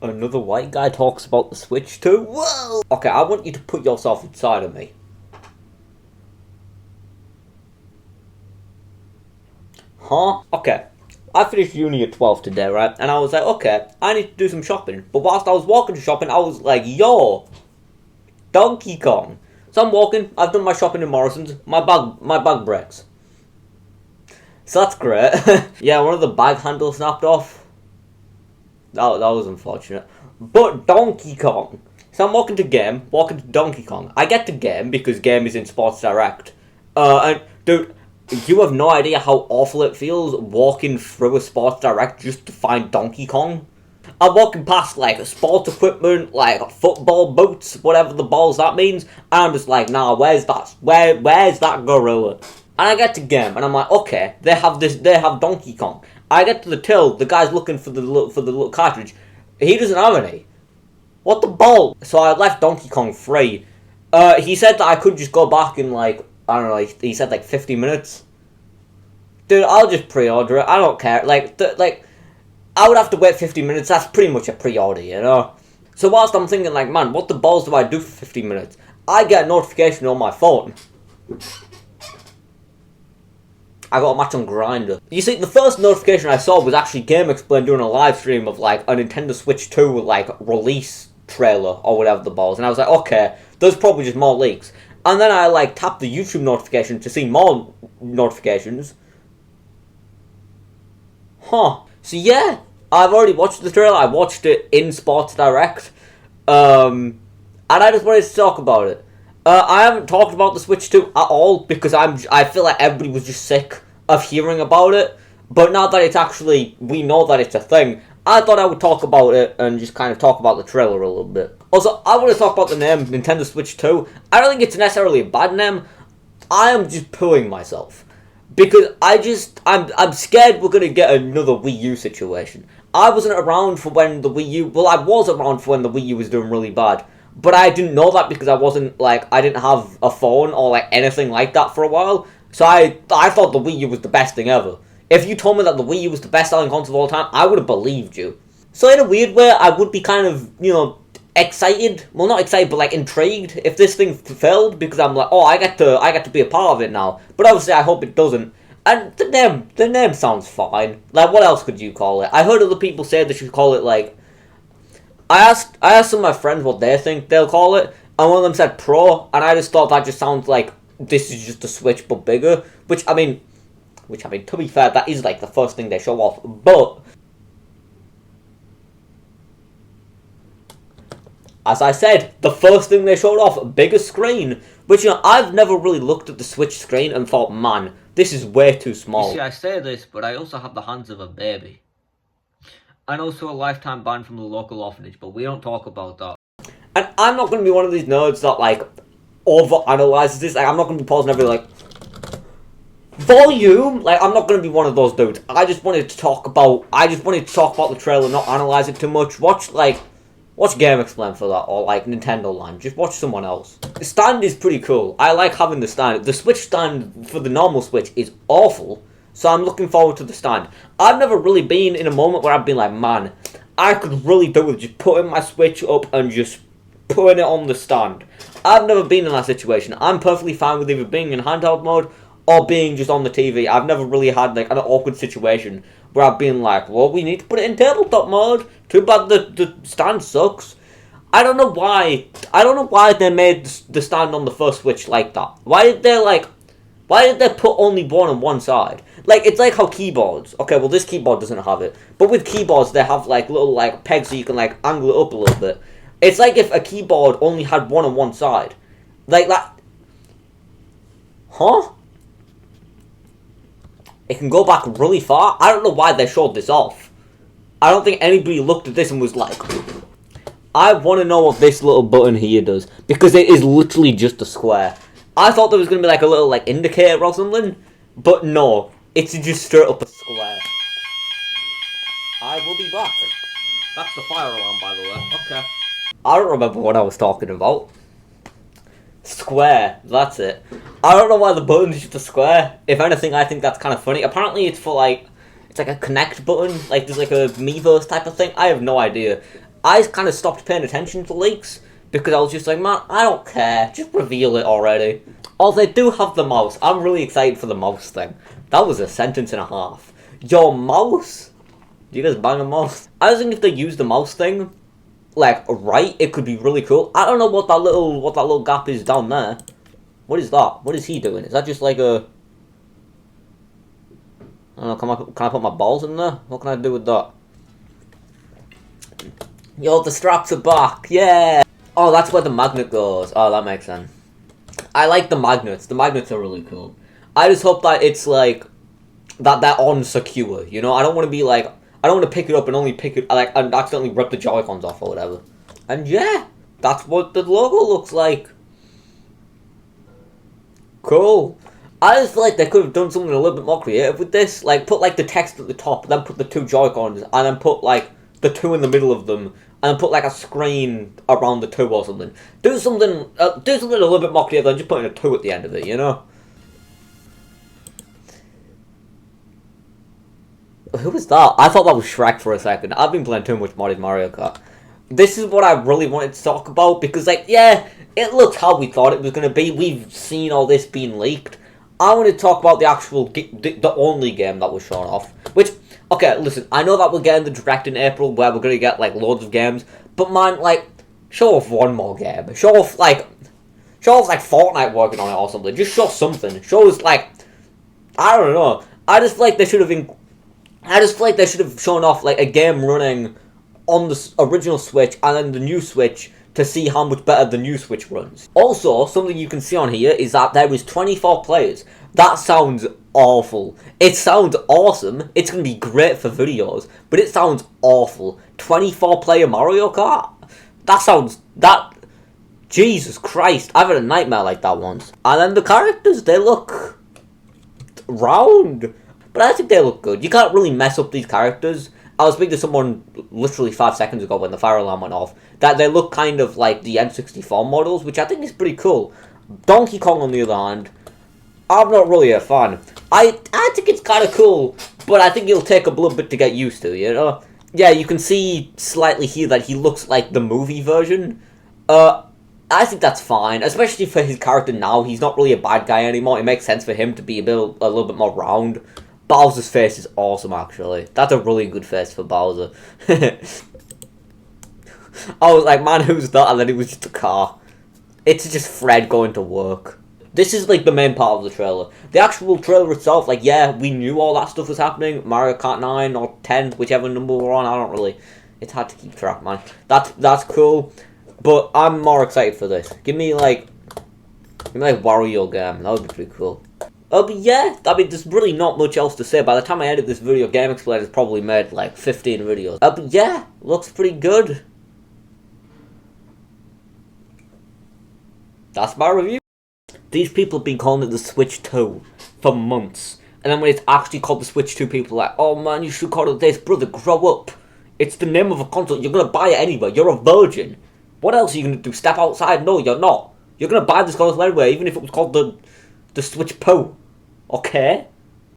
Another white guy talks about the Switch too? Whoa! Okay, I want you to put yourself inside of me. Huh? Okay. I finished uni at 12 today, right? And I was like, okay, I need to do some shopping. But whilst I was walking to shopping, I was like, yo, Donkey Kong. So I'm walking, I've done my shopping in Morrison's, my bag breaks. So that's great. Yeah, one of the bag handles snapped off. That was unfortunate. But Donkey Kong. So I'm walking to Donkey Kong. I get to Game because Game is in Sports Direct. And dude, you have no idea how awful it feels walking through a Sports Direct just to find Donkey Kong. I'm walking past like sports equipment, like football boots, whatever the balls that means, and I'm just like, nah, where's that gorilla? And I get to Game, and I'm like, okay, they have Donkey Kong. I get to the till, the guy's looking for the little cartridge. He doesn't have any. What the ball? So I left Donkey Kong free. He said that I could just go back in like, I don't know, he said like 50 minutes. Dude, I'll just pre-order it. I don't care. Like, I would have to wait 50 minutes. That's pretty much a pre-order, you know? So whilst I'm thinking like, man, what the balls do I do for 50 minutes? I get a notification on my phone. I got a match on Grindr. You see, the first notification I saw was actually Game Explain doing a live stream of like a Nintendo Switch 2 like release trailer or whatever the balls, and I was like, okay, there's probably just more leaks. And then I like tapped the YouTube notification to see more notifications. Huh. So yeah, I've already watched the trailer. I watched it in Sports Direct. And I just wanted to talk about it. I haven't talked about the Switch 2 at all because I feel like everybody was just sick of hearing about it. But now that it's actually, we know that it's a thing, I thought I would talk about it and just kind of talk about the trailer a little bit. Also, I want to talk about the name Nintendo Switch 2. I don't think it's necessarily a bad name. I am just pooing myself. Because I'm scared we're going to get another Wii U situation. I wasn't around for when the Wii U, well, I was around for when the Wii U was doing really bad. But I didn't know that because I didn't have a phone or like anything like that for a while. So I thought the Wii U was the best thing ever. If you told me that the Wii U was the best selling console of all time, I would have believed you. So in a weird way, I would be kind of, you know, excited. Well, not excited, but like intrigued if this thing failed, because I'm like, oh, I get to be a part of it now. But obviously, I hope it doesn't. And the name sounds fine. Like, what else could you call it? I heard other people say they should call it like. I asked some of my friends what they think they'll call it, and one of them said Pro, and I just thought that just sounds like this is just a Switch but bigger. Which I mean, to be fair, that is like the first thing they show off. But as I said, the first thing they showed off, bigger screen. Which, you know, I've never really looked at the Switch screen and thought, man, this is way too small. You see, I say this, but I also have the hands of a baby. And also a lifetime ban from the local orphanage, but we don't talk about that. And I'm not going to be one of these nerds that, like, overanalyzes this. Like, I'm not going to be pausing every, like, volume. Like, I'm not going to be one of those dudes. I just wanted to talk about the trailer, not analyze it too much. Watch Game Explain for that, or, like, Nintendo Land. Just watch someone else. The stand is pretty cool. I like having the stand. The Switch stand for the normal Switch is awful. So I'm looking forward to the stand. I've never really been in a moment where I've been like, man, I could really do with just putting my Switch up and just putting it on the stand. I've never been in that situation. I'm perfectly fine with either being in handheld mode or being just on the TV. I've never really had like an awkward situation where I've been like, well, we need to put it in tabletop mode. Too bad the stand sucks. I don't know why they made the stand on the first Switch like that. Why did they put only one on one side? Like, it's like how keyboards. Okay, well, this keyboard doesn't have it. But with keyboards, they have, like, little, like, pegs so you can, like, angle it up a little bit. It's like if a keyboard only had one on one side. Like, that. Huh? It can go back really far. I don't know why they showed this off. I don't think anybody looked at this and was like, I want to know what this little button here does. Because it is literally just a square. I thought there was going to be like a little like indicator or something. But no. It's just straight up a square. I will be back. That's the fire alarm, by the way. Okay. I don't remember what I was talking about. Square. That's it. I don't know why the button is just a square. If anything, I think that's kind of funny. Apparently, it's for like... It's like a connect button. Like, there's like a Miiverse type of thing. I have no idea. I kind of stopped paying attention to leaks because I was just like, man, I don't care. Just reveal it already. Oh, they do have the mouse. I'm really excited for the mouse thing. That was a sentence and a half. Your mouse? Do you guys bang a mouse? I was thinking if they use the mouse thing, like, right, it could be really cool. I don't know what that little gap is down there. What is that? What is he doing? Is that just like a... I don't know, can I put my balls in there? What can I do with that? Yo, the straps are back, yeah! Oh, that's where the magnet goes. Oh, that makes sense. I like the magnets. The magnets are really cool. I just hope that it's like, that they're on secure, you know? I don't want to be like, I don't want to pick it up and only pick it, like, and accidentally rip the Joy-Cons off or whatever. And yeah, that's what the logo looks like. Cool. I just feel like they could have done something a little bit more creative with this. Like, put, like, the text at the top, then put the two Joy-Cons, and then put, like, the two in the middle of them, and then put, like, a screen around the two or something. Do something a little bit more creative than just putting a two at the end of it, you know? Who was that? I thought that was Shrek for a second. I've been playing too much modded Mario Kart. This is what I really wanted to talk about, because, like, yeah, it looks how we thought it was going to be. We've seen all this being leaked. I want to talk about the actual, the only game that was shown off. Which, okay, listen, I know that we're getting the Direct in April, where we're going to get, like, loads of games. But, man, like, show off one more game. Show off, like, Fortnite working on it or something. Just show something. Show us, like, I don't know. I just feel like they should have shown off, like, a game running on the original Switch and then the new Switch to see how much better the new Switch runs. Also, something you can see on here is that there is 24 players. That sounds awful. It sounds awesome. It's going to be great for videos, but it sounds awful. 24 player Mario Kart? Jesus Christ, I've had a nightmare like that once. And then the characters, they look round. But I think they look good. You can't really mess up these characters. I was speaking to someone literally 5 seconds ago when the fire alarm went off, that they look kind of like the N64 models, which I think is pretty cool. Donkey Kong, on the other hand, I'm not really a fan. I think it's kind of cool, but I think it'll take a little bit to get used to, you know? Yeah, you can see slightly here that he looks like the movie version. I think that's fine, especially for his character now. He's not really a bad guy anymore. It makes sense for him to be a little bit more round. Bowser's face is awesome, actually. That's a really good face for Bowser. I was like, man, who's that? And then it was just a car. It's just Fred going to work. This is, like, the main part of the trailer. The actual trailer itself, like, yeah, we knew all that stuff was happening. Mario Kart 9 or 10, whichever number we're on, I don't really... It's hard to keep track, man. That's cool. But I'm more excited for this. Give me, like, Wario game. That would be pretty cool. But yeah, I mean, there's really not much else to say. By the time I edit this video, Game Explainer has probably made, like, 15 videos. But yeah, looks pretty good. That's my review. These people have been calling it the Switch 2 for months. And then when it's actually called the Switch 2, people are like, oh man, you should call it this. Brother, grow up. It's the name of a console. You're going to buy it anyway. You're a virgin. What else are you going to do? Step outside? No, you're not. You're going to buy this console anyway, even if it was called the Switch Pro. Okay?